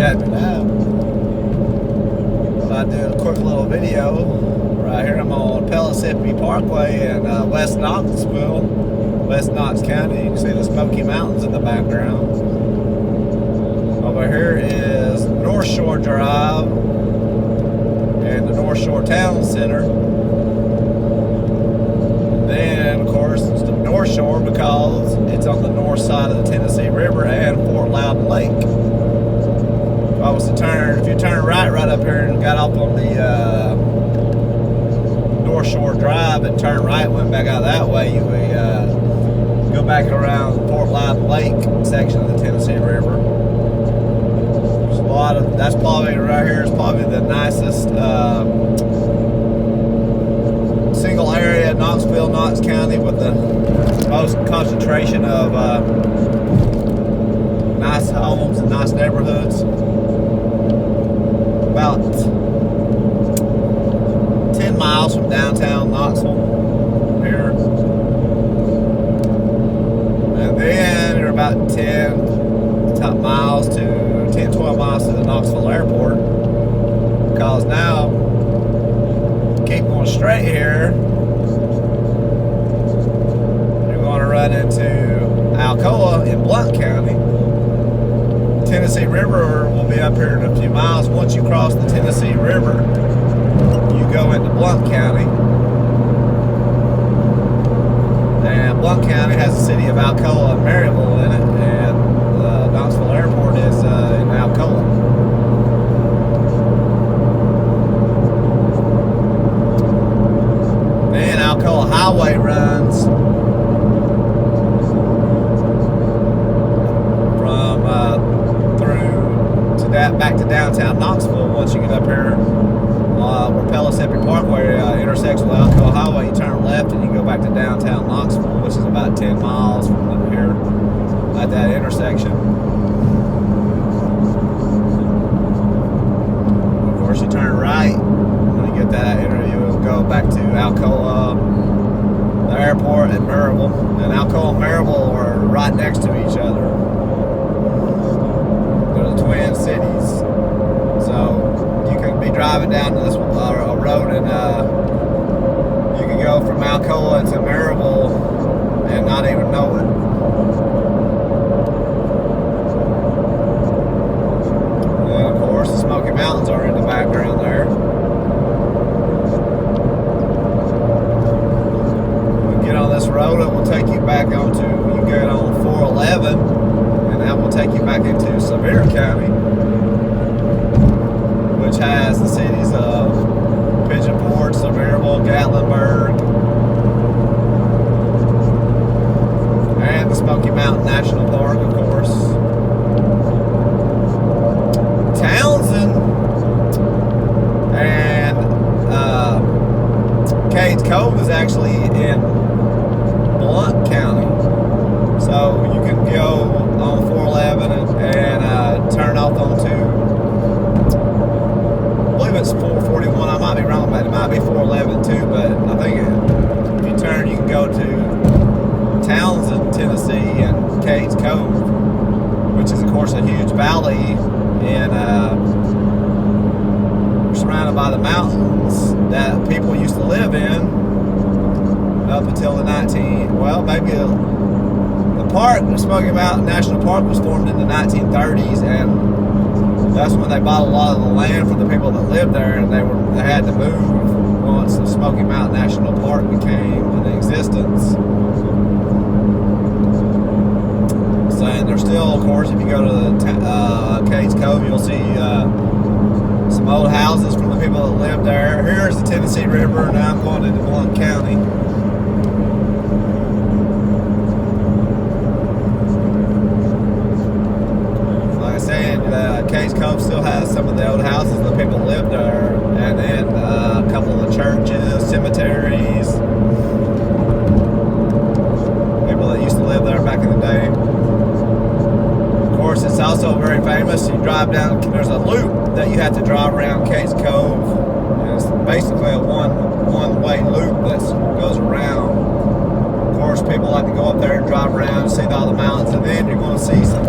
Chatting it out. But I did a quick little video right here. I'm on Pellissippi Parkway in West Knoxville, West Knox County. You can see the Smoky Mountains in the background. Over here is North Shore Drive and the North Shore Town Center. Then, of course, it's the North Shore because it's on the north side of the Tennessee River and Fort Loudon Lake. If you turn right up here and got off on the North Shore Drive and turn right, went back out that way, you would go back around Fort Loudon Lake section of the Tennessee River. That's probably right here is probably the nicest single area in Knoxville, Knox County, with the most concentration of nice homes and nice neighborhoods. About 10 miles from downtown Knoxville here. And then you're about 12 miles to the Knoxville Airport. Because now, keep going straight here, you're going to run into Alcoa in Blount County. Tennessee River will be up here in a few miles. Once you cross the Tennessee River, you go into Blount County. And Blount County has the city of Alcoa and Maryville in it, and Knoxville Airport is in Alcoa. Then Alcoa Highway runs back to downtown Knoxville. Once you get up here where Pellissippi Parkway intersects with Alcoa Highway, you turn left and you go back to downtown Knoxville, which is about 10 miles from up here at that intersection. Of course, you turn right when you get that you'll go back to Alcoa, the airport, and Maryville. And Alcoa and Maryville are right next to each other. Twin cities, so you can be driving down this road and you can go from Alcoa to Maryville and not even know it. And then, of course, the Smoky Mountains are in the background there. When you get on this road, it will take you back onto, you get on 411. That will take you back into Sevier County, which has the cities of Pigeonport, Sevierville, Gatlinburg, and the Smoky Mountain National Park, of course. Townsend and Cades Cove is actually in Blount County. So you can go on 411 and turn off onto, I believe it's 441. I might be wrong about it. It might be 411 too, but I think if you turn, you can go to Townsend, Tennessee, and Cades Cove, which is, of course, a huge valley, and we're surrounded by the mountains that people used to live in up until the park, the Smoky Mountain National Park, was formed in the 1930s, and that's when they bought a lot of the land for the people that lived there, and they had to move once the Smoky Mountain National Park became in existence. So, and there's still, of course, if you go to the Cades Cove, you'll see some old houses from the people that lived there. Here's the Tennessee River. Now I'm going into Blount County. Cades Cove still has some of the old houses that people lived there, and then a couple of the churches, cemeteries, people that used to live there back in the day. Of course, it's also very famous. You drive down, there's a loop that you have to drive around Cades Cove, and it's basically a one-way loop that goes around. Of course, people like to go up there and drive around and see all the mountains, and then you're going to see some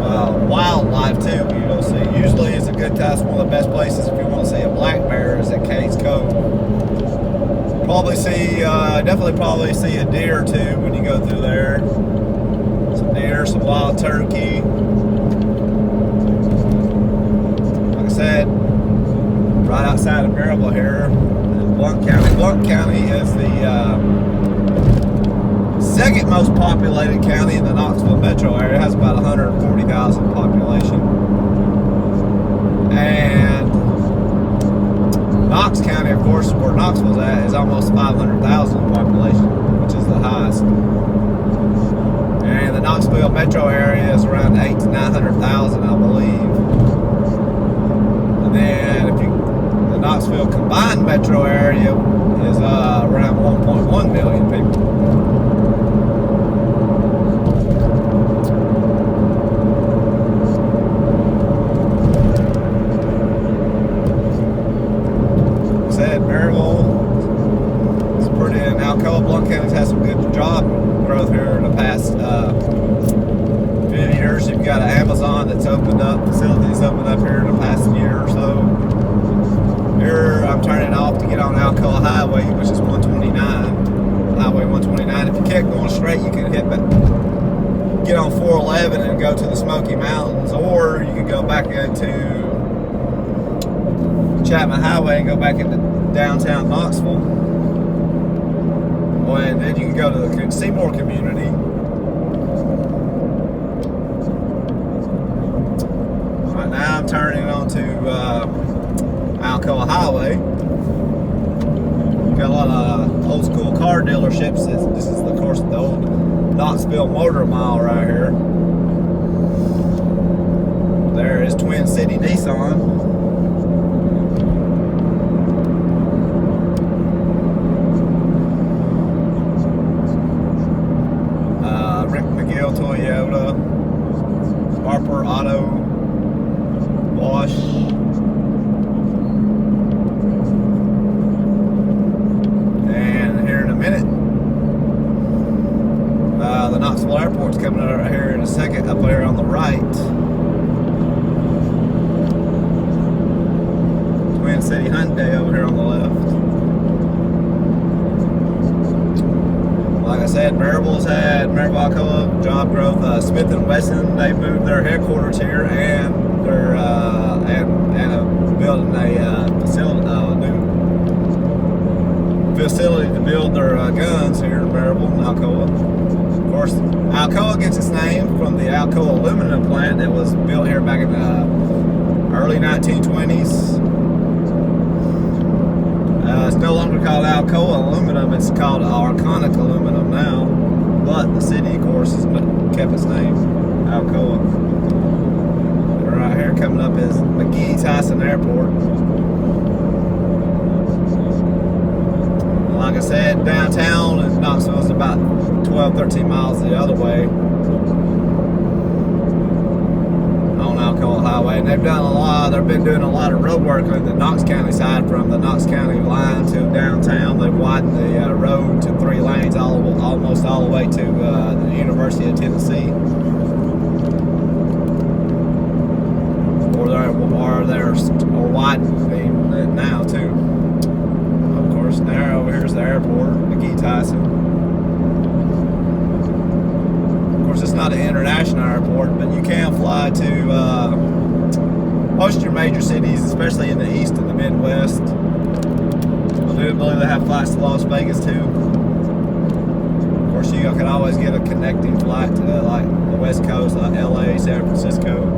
wildlife too. You'll see, usually it's a good definitely probably see a deer or two when you go through there. Some deer, some wild turkey. Like I said, right outside of Maryville here in Blount County. Blount County is the second most populated county in the Knoxville metro area. It has about 140,000 population. And Knox County, of course, where Knoxville's at, is almost 500,000 population, which is the highest. And the Knoxville metro area is around 800,000 to 900,000, I believe. And then the Knoxville combined metro area is around 1.1 million people. Maryville is pretty, and Alcoa, Blount County's had some good job growth here in the past few years. You've got an Amazon that's opened up, facilities opened up here in the past year or so. Here I'm turning off to get on Alcoa Highway, which is 129, Highway 129. If you kept going straight, you could get on 411 and go to the Smoky Mountains, or you could go back into Chapman Highway and go back into downtown Knoxville. Well, and then you can go to the Seymour community. Right now I'm turning onto Alcoa Highway. We've got a lot of old school car dealerships. This is, of course, the old Knoxville Motor Mile right here. There is Twin City Nissan. Toyota, Harper Auto Wash, and here in a minute, the Knoxville Airport's coming out right here in a second, up there on the right. Twin City Hyundai over here on the left. Like I said, Maryville's had Alcoa job growth. Smith & Wesson, they moved their headquarters here, and they're building a new facility to build their guns here in Maryville and Alcoa. Of course, Alcoa gets its name from the Alcoa aluminum plant that was built here back in the early 1920s. It's no longer called Alcoa Aluminum, it's called Arconic Aluminum now. But the city, of course, has kept its name, Alcoa. And right here coming up is McGee-Tyson Airport. And like I said, downtown in Knoxville is about 12, 13 miles the other way on Alcoa Highway, and they've been doing a lot of road work on the Knox County side from the Knox County line to downtown. They've widened the road to 3 lanes almost all the way to the University of Tennessee. Or widening it now too. Of course, now over here's the airport, McGee-Tyson. Of course, it's not an international airport, but you can fly to most of your major cities, especially in the east and the Midwest. I do believe they have flights to Las Vegas too. Of course, you can always get a connecting flight to like the West Coast, like LA, San Francisco.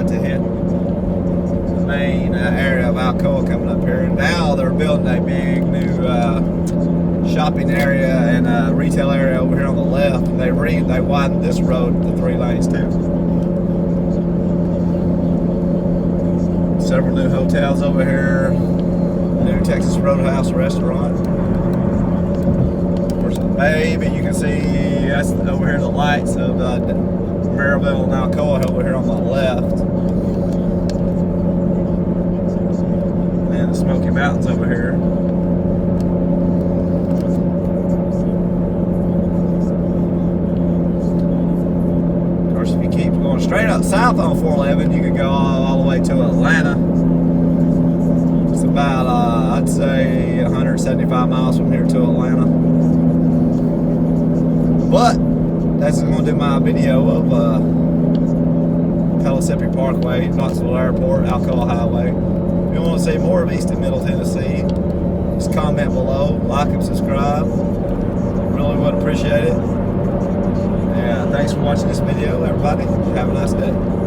To hit the main area of Alcoa coming up here, and now they're building a big new shopping area and retail area over here on the left, and they widened this road to 3 lanes too. Several new hotels over here, new Texas Roadhouse restaurant. Of course, maybe you can see that's over here the lights of Maryville and Alcoa over here on the left. And the Smoky Mountains over here. Straight up south on 411, you could go all the way to Atlanta. It's about, I'd say, 175 miles from here to Atlanta. But that's going to do my video of Pellissippi Parkway, Knoxville Airport, Alcoa Highway. If you want to see more of East and Middle Tennessee, just comment below, like and subscribe. Really would appreciate it. And thanks for watching this video, everybody. Have a nice day.